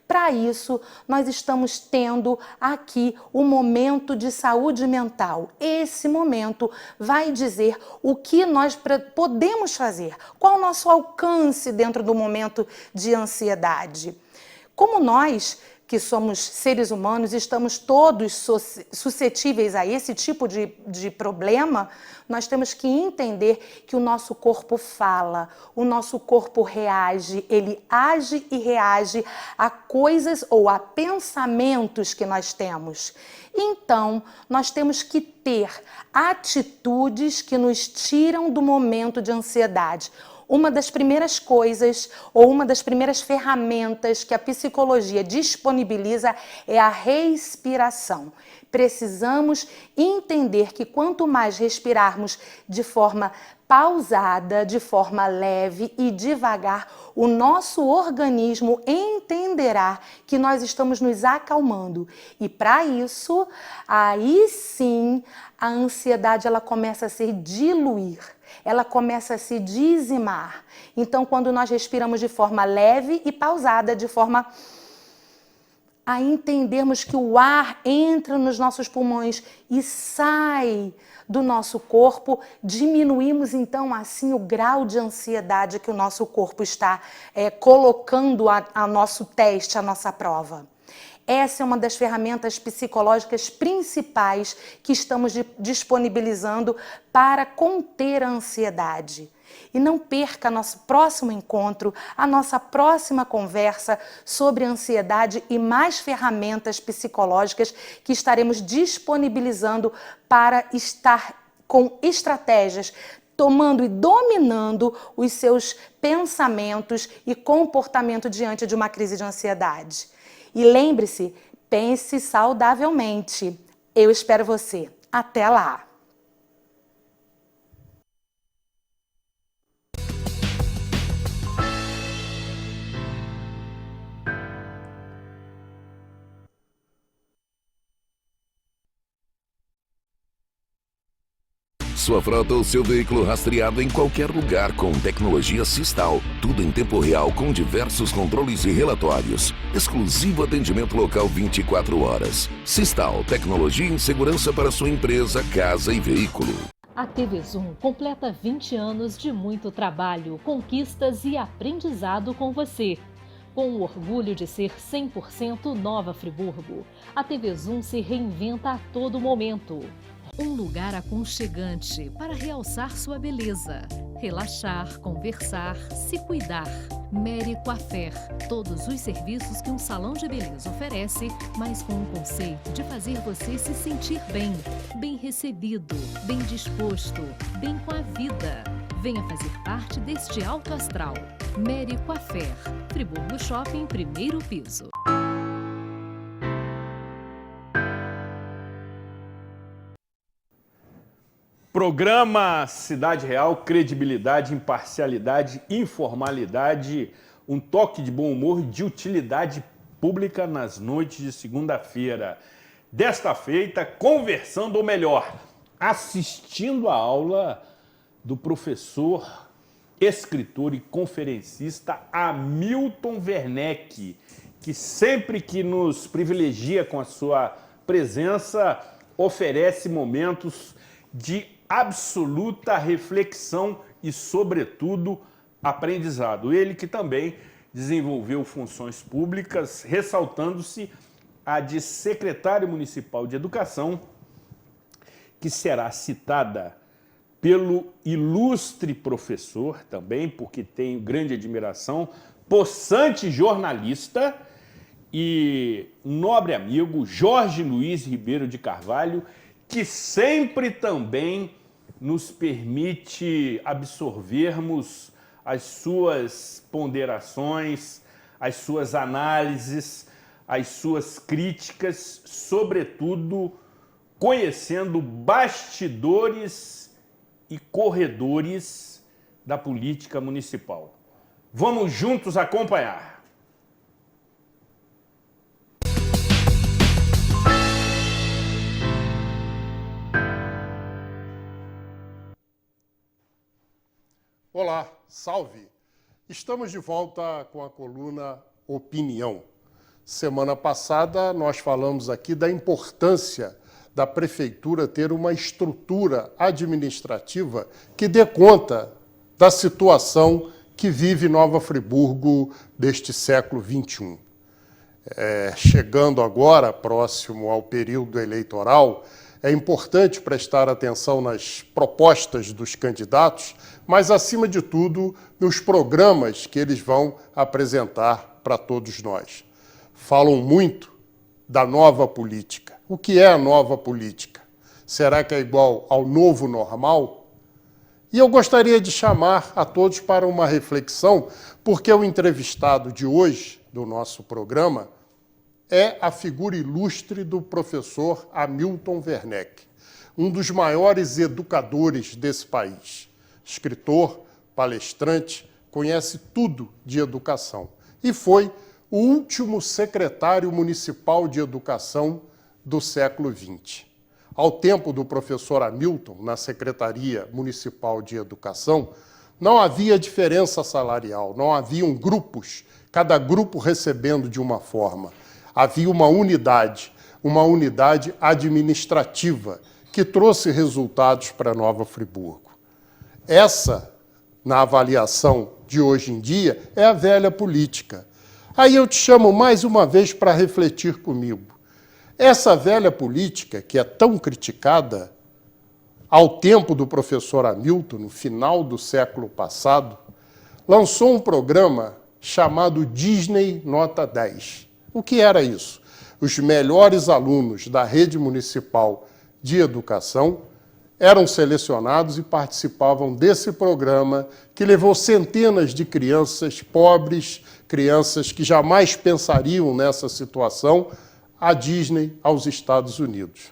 Para isso, nós estamos tendo aqui o momento de saúde mental. Esse momento vai dizer o que nós podemos fazer, qual o nosso alcance dentro do momento de ansiedade. Como nós, que somos seres humanos, estamos todos suscetíveis a esse tipo de problema, nós temos que entender que o nosso corpo fala, o nosso corpo reage, ele age e reage a coisas ou a pensamentos que nós temos. Então, nós temos que ter atitudes que nos tiram do momento de ansiedade. Uma das primeiras coisas ou uma das primeiras ferramentas que a psicologia disponibiliza é a respiração. Precisamos entender que quanto mais respirarmos de forma pausada, de forma leve e devagar, o nosso organismo entenderá que nós estamos nos acalmando. E para isso, aí sim, a ansiedade ela começa a se diluir. Ela começa a se dizimar. Então, quando nós respiramos de forma leve e pausada, de forma a entendermos que o ar entra nos nossos pulmões e sai do nosso corpo, diminuímos então assim o grau de ansiedade que o nosso corpo está colocando a nosso teste, a nossa prova. Essa é uma das ferramentas psicológicas principais que estamos disponibilizando para conter a ansiedade. E não perca nosso próximo encontro, a nossa próxima conversa sobre ansiedade e mais ferramentas psicológicas que estaremos disponibilizando para estar com estratégias, tomando e dominando os seus pensamentos e comportamento diante de uma crise de ansiedade. E lembre-se, pense saudavelmente. Eu espero você. Até lá! Sua frota ou seu veículo rastreado em qualquer lugar com tecnologia Sistal. Tudo em tempo real com diversos controles e relatórios. Exclusivo atendimento local 24 horas. Sistal, tecnologia em segurança para sua empresa, casa e veículo. A TV Zoom completa 20 anos de muito trabalho, conquistas e aprendizado com você. Com o orgulho de ser 100% Nova Friburgo, a TV Zoom se reinventa a todo momento. Um lugar aconchegante para realçar sua beleza, relaxar, conversar, se cuidar. Mary Coiffeur, todos os serviços que um salão de beleza oferece, mas com o conceito de fazer você se sentir bem, bem recebido, bem disposto, bem com a vida. Venha fazer parte deste alto astral. Mary Coiffeur, Friburgo Shopping, primeiro piso. Programa Cidade Real, credibilidade, imparcialidade, informalidade, um toque de bom humor de utilidade pública nas noites de segunda-feira. Desta feita, conversando, ou melhor, assistindo a aula do professor, escritor e conferencista Hamilton Werneck, que sempre que nos privilegia com a sua presença, oferece momentos de absoluta reflexão e, sobretudo, aprendizado. Ele que também desenvolveu funções públicas, ressaltando-se a de secretário municipal de Educação, que será citada pelo ilustre professor também, porque tenho grande admiração, possante jornalista e nobre amigo Jorge Luiz Ribeiro de Carvalho, que sempre também nos permite absorvermos as suas ponderações, as suas análises, as suas críticas, sobretudo conhecendo bastidores e corredores da política municipal. Vamos juntos acompanhar. Olá, salve! Estamos de volta com a coluna Opinião. Semana passada nós falamos aqui da importância da prefeitura ter uma estrutura administrativa que dê conta da situação que vive Nova Friburgo deste século XXI. Chegando agora, próximo ao período eleitoral, é importante prestar atenção nas propostas dos candidatos, mas, acima de tudo, nos programas que eles vão apresentar para todos nós. Falam muito da nova política. O que é a nova política? Será que é igual ao novo normal? E eu gostaria de chamar a todos para uma reflexão, porque o entrevistado de hoje, do nosso programa, é a figura ilustre do professor Hamilton Werneck, um dos maiores educadores desse país. Escritor, palestrante, conhece tudo de educação e foi o último secretário municipal de educação do século XX. Ao tempo do professor Hamilton, na Secretaria Municipal de Educação, não havia diferença salarial, não haviam grupos, cada grupo recebendo de uma forma. Havia uma unidade administrativa que trouxe resultados para Nova Friburgo. Essa, na avaliação de hoje em dia, é a velha política. Aí eu te chamo mais uma vez para refletir comigo. Essa velha política, que é tão criticada, ao tempo do professor Hamilton, no final do século passado, lançou um programa chamado Disney Nota 10. O que era isso? Os melhores alunos da rede municipal de educação eram selecionados e participavam desse programa que levou centenas de crianças pobres, crianças que jamais pensariam nessa situação, à Disney, aos Estados Unidos.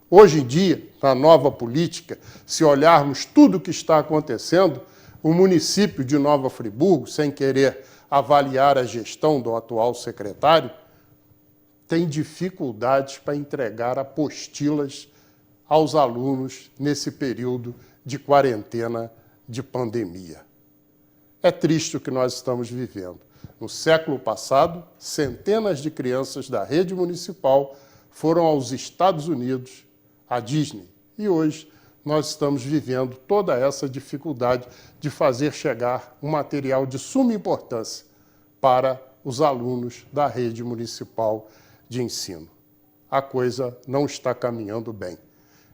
Hoje em dia, na nova política, se olharmos tudo o que está acontecendo, o município de Nova Friburgo, sem querer avaliar a gestão do atual secretário, tem dificuldades para entregar apostilas aos alunos nesse período de quarentena de pandemia. É triste o que nós estamos vivendo. No século passado, centenas de crianças da rede municipal foram aos Estados Unidos, à Disney, e hoje nós estamos vivendo toda essa dificuldade de fazer chegar um material de suma importância para os alunos da rede municipal de ensino. A coisa não está caminhando bem.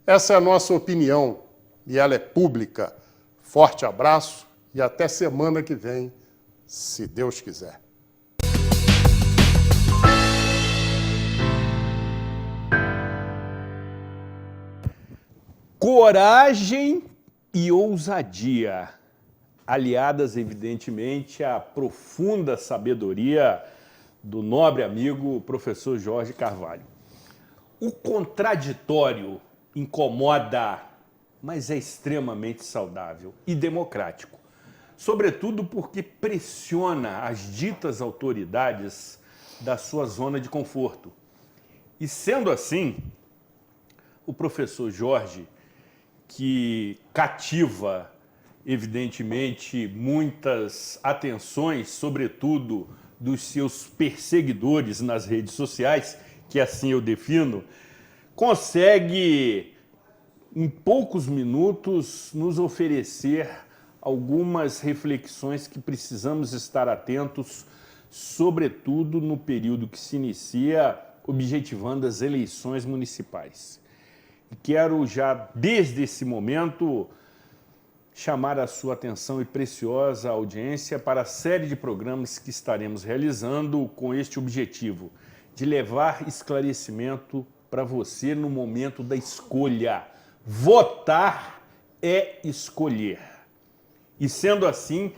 Essa é a nossa opinião e ela é pública. Forte abraço e até semana que vem, se Deus quiser. Coragem e ousadia, aliadas, evidentemente, à profunda sabedoria do nobre amigo professor Jorge Carvalho. O contraditório incomoda, mas é extremamente saudável e democrático, sobretudo porque pressiona as ditas autoridades da sua zona de conforto. E sendo assim, o professor Jorge, que cativa, evidentemente, muitas atenções, sobretudo dos seus perseguidores nas redes sociais, que assim eu defino, consegue, em poucos minutos, nos oferecer algumas reflexões que precisamos estar atentos, sobretudo no período que se inicia, objetivando as eleições municipais. E quero já, desde esse momento, chamar a sua atenção e preciosa audiência para a série de programas que estaremos realizando com este objetivo, de levar esclarecimento para você no momento da escolha. Votar é escolher. E sendo assim,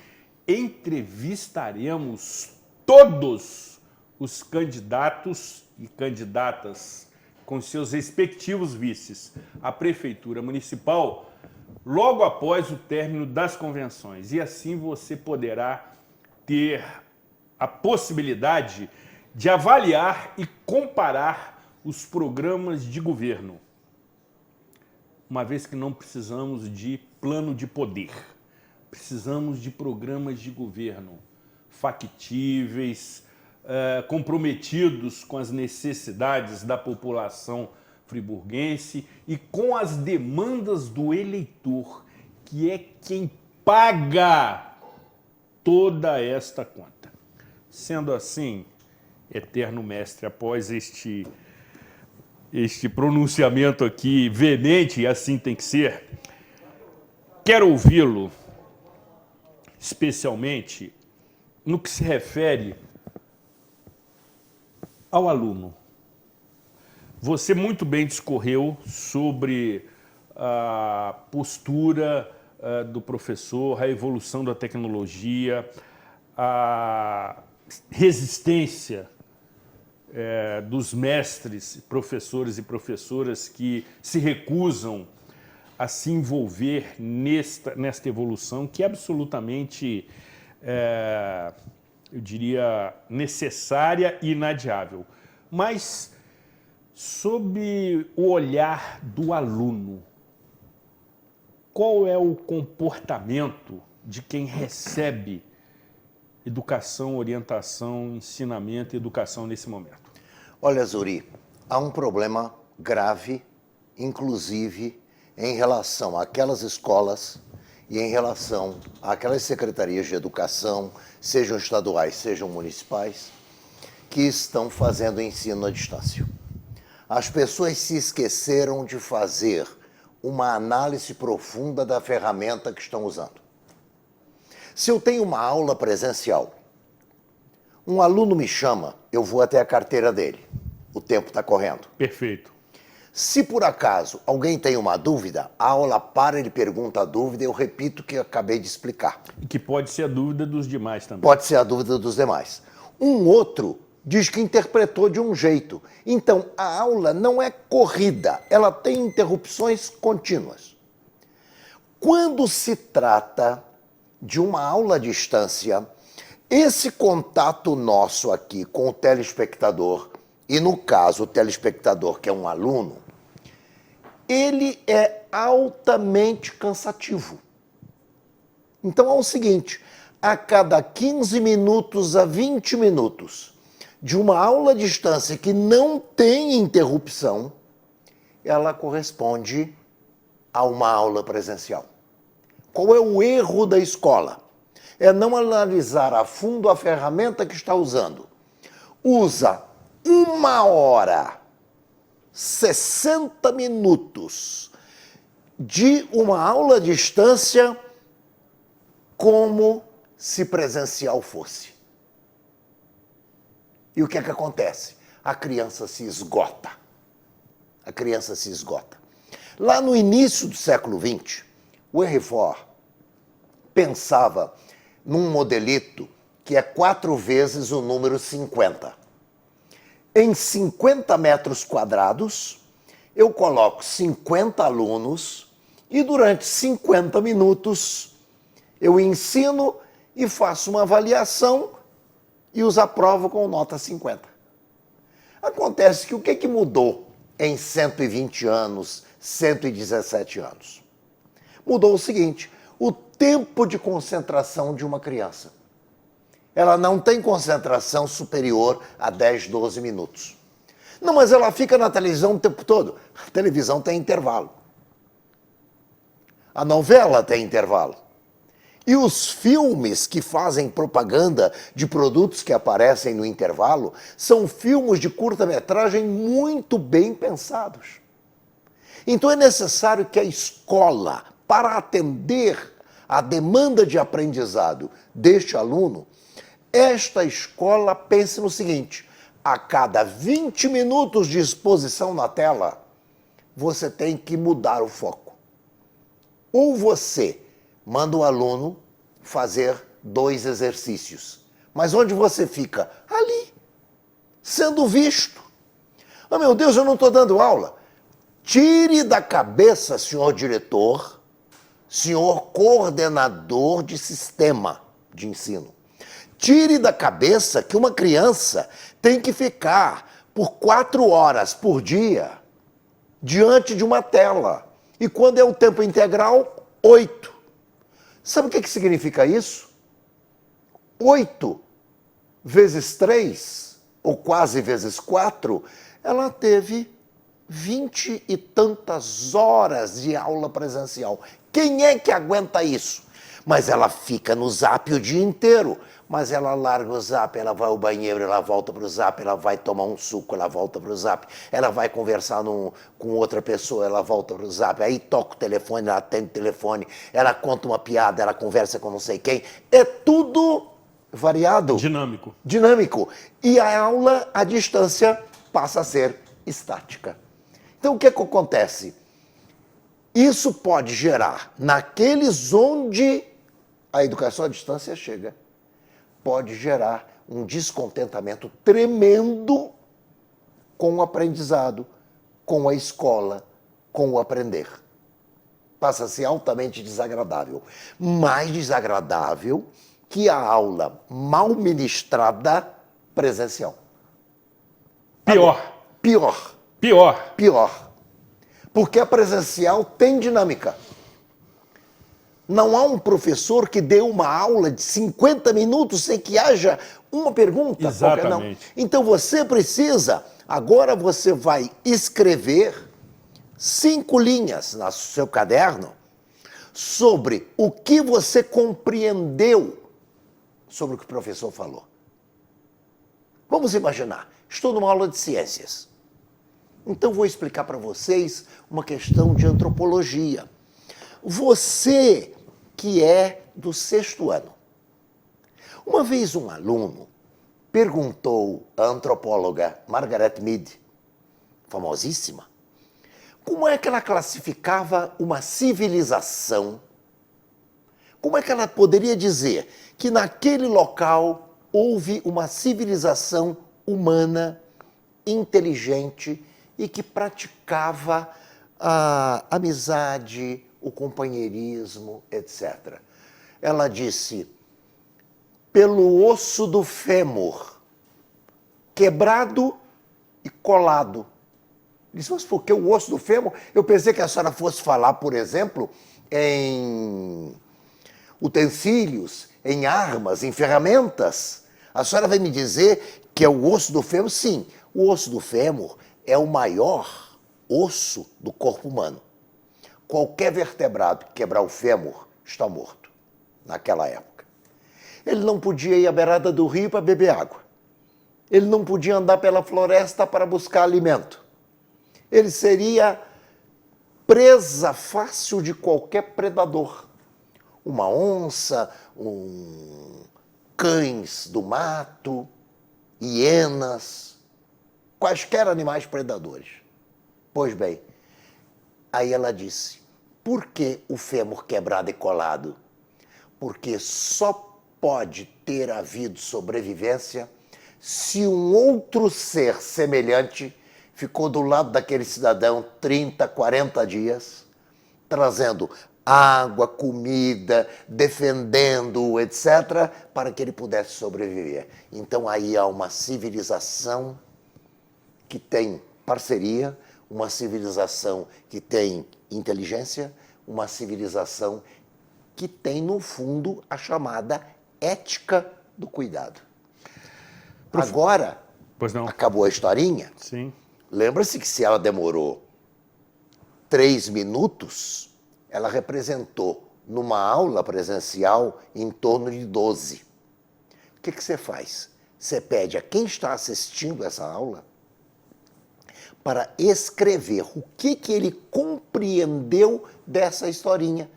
entrevistaremos todos os candidatos e candidatas com seus respectivos vices à Prefeitura Municipal logo após o término das convenções. E assim você poderá ter a possibilidade de avaliar e comparar os programas de governo, uma vez que não precisamos de plano de poder. Precisamos de programas de governo factíveis, comprometidos com as necessidades da população friburguense e com as demandas do eleitor, que é quem paga toda esta conta. Sendo assim, eterno mestre, após este pronunciamento aqui veemente, e assim tem que ser, quero ouvi-lo, especialmente no que se refere ao aluno. Você muito bem discorreu sobre a postura do professor, a evolução da tecnologia, a resistência dos mestres, professores e professoras que se recusam a se envolver nesta evolução que é absolutamente, eu diria, necessária e inadiável. Mas, sob o olhar do aluno, qual é o comportamento de quem recebe educação, orientação, ensinamento e educação nesse momento? Olha, Zuri, há um problema grave, inclusive em relação àquelas escolas e em relação àquelas secretarias de educação, sejam estaduais, sejam municipais, que estão fazendo ensino à distância. As pessoas se esqueceram de fazer uma análise profunda da ferramenta que estão usando. Se eu tenho uma aula presencial, um aluno me chama, eu vou até a carteira dele. O tempo está correndo. Perfeito. Se por acaso alguém tem uma dúvida, a aula para, ele pergunta a dúvida, eu repito o que eu acabei de explicar. E que pode ser a dúvida dos demais também. Pode ser a dúvida dos demais. Um outro diz que interpretou de um jeito. Então, a aula não é corrida, ela tem interrupções contínuas. Quando se trata de uma aula à distância, esse contato nosso aqui com o telespectador, e no caso o telespectador que é um aluno, ele é altamente cansativo. Então é o seguinte, a cada 15 minutos a 20 minutos de uma aula à distância que não tem interrupção, ela corresponde a uma aula presencial. Qual é o erro da escola? É não analisar a fundo a ferramenta que está usando. Usa 1 hora, 60 minutos de uma aula à distância como se presencial fosse. E o que é que acontece? A criança se esgota. A criança se esgota. Lá no início do século XX, o Henry Ford pensava num modelito que é 4 vezes o número 50. Em 50 metros quadrados, eu coloco 50 alunos e durante 50 minutos eu ensino e faço uma avaliação e os aprovo com nota 50. Acontece que o que mudou em 120 anos, 117 anos? Mudou o seguinte, o tempo de concentração de uma criança. Ela não tem concentração superior a 10, 12 minutos. Não, mas ela fica na televisão o tempo todo. A televisão tem intervalo. A novela tem intervalo. E os filmes que fazem propaganda de produtos que aparecem no intervalo são filmes de curta-metragem muito bem pensados. Então é necessário que a escola, para atender a demanda de aprendizado deste aluno, esta escola pense no seguinte, a cada 20 minutos de exposição na tela, você tem que mudar o foco. Ou você manda o aluno fazer 2 exercícios, mas onde você fica? Ali, sendo visto. Oh, meu Deus, eu não estou dando aula. Tire da cabeça, senhor diretor, senhor coordenador de sistema de ensino. Tire da cabeça que uma criança tem que ficar por 4 horas por dia diante de uma tela. E quando é o tempo integral, 8. Sabe o que significa isso? 8 vezes 3, ou quase vezes 4, ela teve 20 e tantas horas de aula presencial. Quem é que aguenta isso? Mas ela fica no Zap o dia inteiro. Mas ela larga o Zap, ela vai ao banheiro, ela volta para o Zap, ela vai tomar um suco, ela volta para o Zap, ela vai conversar com outra pessoa, ela volta para o Zap, aí toca o telefone, ela atende o telefone, ela conta uma piada, ela conversa com não sei quem. É tudo variado. Dinâmico. Dinâmico. E a aula à distância passa a ser estática. Então o que acontece? Isso pode gerar, naqueles onde a educação à distância chega, pode gerar um descontentamento tremendo com o aprendizado, com a escola, com o aprender. Passa a ser altamente desagradável. Mais desagradável que a aula mal ministrada presencial. Pior. Pior. Pior. Pior. Porque a presencial tem dinâmica. Não há um professor que dê uma aula de 50 minutos sem que haja uma pergunta. Exatamente. Não. Então você precisa, agora você vai escrever 5 linhas no seu caderno sobre o que você compreendeu sobre o que o professor falou. Vamos imaginar, estou numa aula de ciências. Então vou explicar para vocês uma questão de antropologia. Você que é do 6º ano. Uma vez um aluno perguntou à antropóloga Margaret Mead, famosíssima, como é que ela classificava uma civilização? Como é que ela poderia dizer que naquele local houve uma civilização humana, inteligente e que praticava a amizade, o companheirismo, etc. Ela disse, pelo osso do fêmur, quebrado e colado. Disse, mas por que o osso do fêmur? Eu pensei que a senhora fosse falar, por exemplo, em utensílios, em armas, em ferramentas. A senhora vai me dizer que é o osso do fêmur? Sim, o osso do fêmur é o maior osso do corpo humano. Qualquer vertebrado que quebrar o fêmur está morto, naquela época. Ele não podia ir à beirada do rio para beber água. Ele não podia andar pela floresta para buscar alimento. Ele seria presa fácil de qualquer predador. Uma onça, cães do mato, hienas, quaisquer animais predadores. Pois bem, aí ela disse, por que o fêmur quebrado e colado? Porque só pode ter havido sobrevivência se um outro ser semelhante ficou do lado daquele cidadão 30, 40 dias, trazendo água, comida, defendendo-o, etc., para que ele pudesse sobreviver. Então aí há uma civilização que tem parceria, uma civilização que tem inteligência, uma civilização que tem, no fundo, a chamada ética do cuidado. Agora, pois não. Acabou a historinha? Sim. Lembra-se que se ela demorou 3 minutos, ela representou numa aula presencial em torno de 12. O que você faz? Você pede a quem está assistindo essa aula para escrever o que ele compreendeu dessa historinha.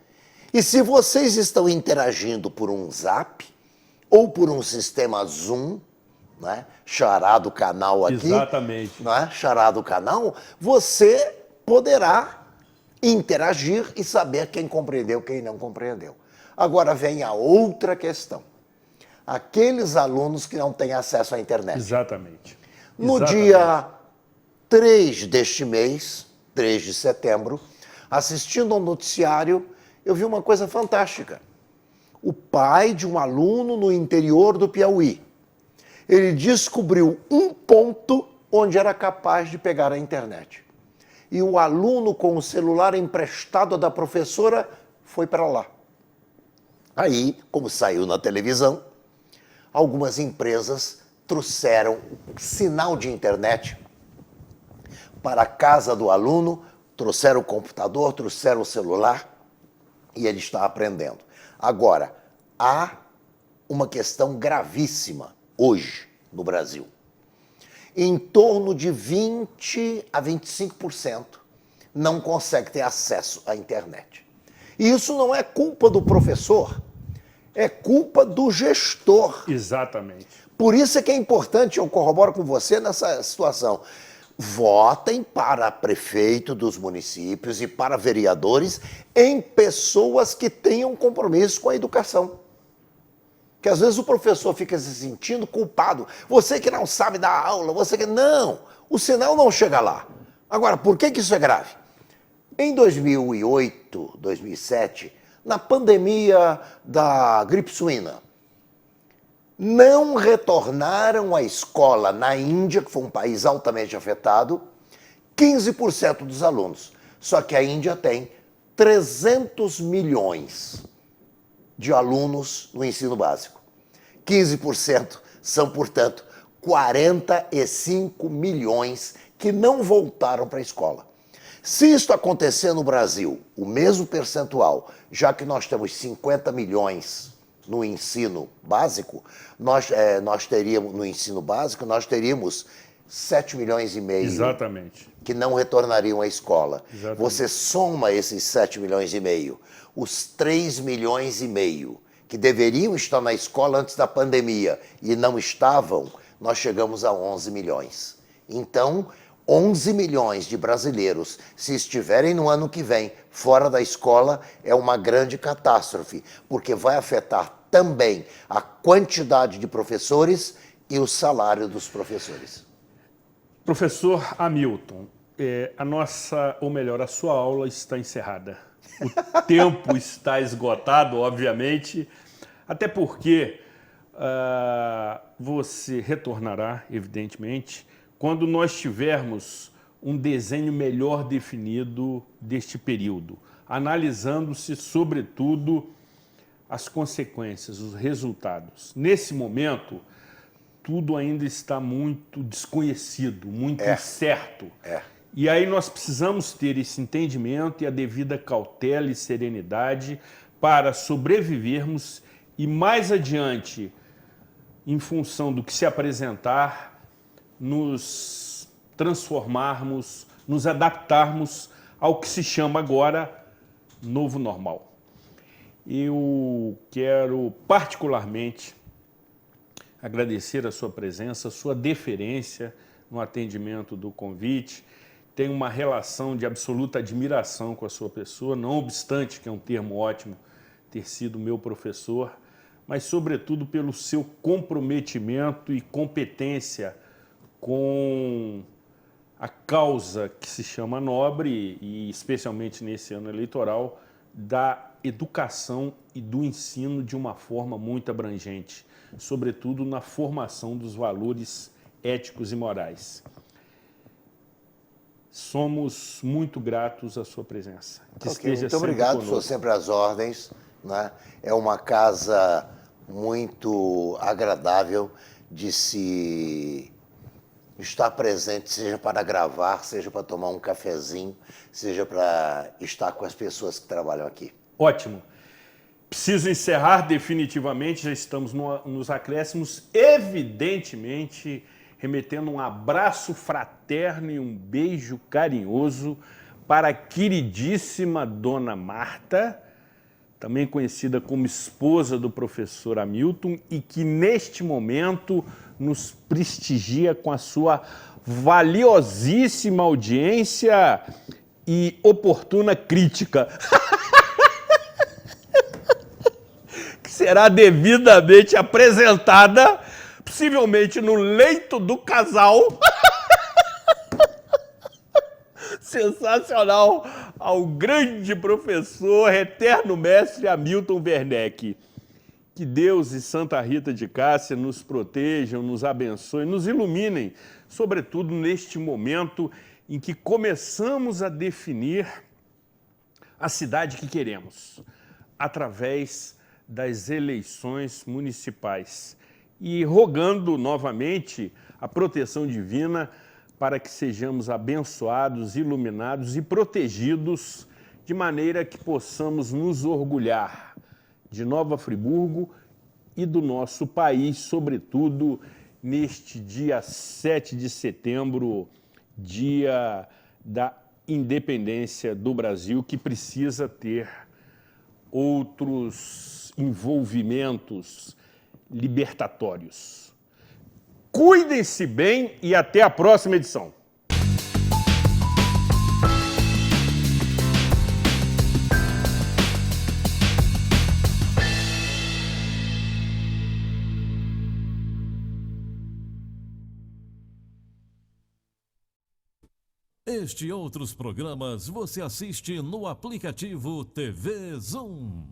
E se vocês estão interagindo por um Zap ou por um sistema Zoom, né, charado canal aqui, exatamente, né, charado canal, você poderá interagir e saber quem compreendeu, quem não compreendeu. Agora vem a outra questão. Aqueles alunos que não têm acesso à internet. Exatamente. No dia 3 deste mês, 3 de setembro, assistindo ao noticiário, eu vi uma coisa fantástica. O pai de um aluno no interior do Piauí, ele descobriu um ponto onde era capaz de pegar a internet. E o aluno, com o celular emprestado da professora, foi para lá. Aí, como saiu na televisão, algumas empresas trouxeram sinal de internet para a casa do aluno, trouxeram o computador, trouxeram o celular e ele está aprendendo. Agora, há uma questão gravíssima hoje no Brasil. Em torno de 20 a 25% não consegue ter acesso à internet. E isso não é culpa do professor, é culpa do gestor. Exatamente. Por isso é que é importante, eu corroboro com você nessa situação, votem para prefeito dos municípios e para vereadores em pessoas que tenham compromisso com a educação. Que às vezes o professor fica se sentindo culpado. Você que não sabe dar aula, você que... Não, o sinal não chega lá. Agora, por que isso é grave? Em 2008, 2007, na pandemia da gripe suína, não retornaram à escola na Índia, que foi um país altamente afetado, 15% dos alunos. Só que a Índia tem 300 milhões de alunos no ensino básico. 15% são, portanto, 45 milhões que não voltaram para a escola. Se isso acontecer no Brasil, o mesmo percentual, já que nós temos 50 milhões no ensino básico, nós teríamos, no ensino básico, nós teríamos 7 milhões e meio Exatamente. que não retornariam à escola. Exatamente. Você soma esses 7 milhões e meio, os 3 milhões e meio que deveriam estar na escola antes da pandemia e não estavam, nós chegamos a 11 milhões. Então, 11 milhões de brasileiros, se estiverem no ano que vem fora da escola, é uma grande catástrofe, porque vai afetar também a quantidade de professores e o salário dos professores. Professor Hamilton, a sua aula está encerrada. O tempo está esgotado, obviamente, até porque você retornará, evidentemente, quando nós tivermos um desenho melhor definido deste período, analisando-se, sobretudo, as consequências, os resultados. Nesse momento, tudo ainda está muito desconhecido, muito incerto. E aí nós precisamos ter esse entendimento e a devida cautela e serenidade para sobrevivermos e mais adiante, em função do que se apresentar, nos transformarmos, nos adaptarmos ao que se chama agora novo normal. Eu quero particularmente agradecer a sua presença, a sua deferência no atendimento do convite. Tenho uma relação de absoluta admiração com a sua pessoa, não obstante, que é um termo ótimo, ter sido meu professor, mas sobretudo pelo seu comprometimento e competência com a causa que se chama nobre, e especialmente nesse ano eleitoral, da educação e do ensino de uma forma muito abrangente, sobretudo na formação dos valores éticos e morais. Somos muito gratos à sua presença. Que esteja muito obrigado, sou sempre às ordens, né? É uma casa muito agradável de se estar presente, seja para gravar, seja para tomar um cafezinho, seja para estar com as pessoas que trabalham aqui. Ótimo. Preciso encerrar definitivamente, já estamos nos acréscimos, evidentemente remetendo um abraço fraterno e um beijo carinhoso para a queridíssima Dona Marta, também conhecida como esposa do professor Hamilton, e que neste momento nos prestigia com a sua valiosíssima audiência e oportuna crítica. Que será devidamente apresentada, possivelmente no leito do casal. Sensacional, ao grande professor, eterno mestre Hamilton Werneck. Que Deus e Santa Rita de Cássia nos protejam, nos abençoem, nos iluminem, sobretudo neste momento em que começamos a definir a cidade que queremos, através das eleições municipais. E rogando novamente a proteção divina para que sejamos abençoados, iluminados e protegidos de maneira que possamos nos orgulhar de Nova Friburgo e do nosso país, sobretudo neste dia 7 de setembro, dia da independência do Brasil, que precisa ter outros envolvimentos libertatórios. Cuidem-se bem e até a próxima edição. Este e outros programas você assiste no aplicativo TV Zoom.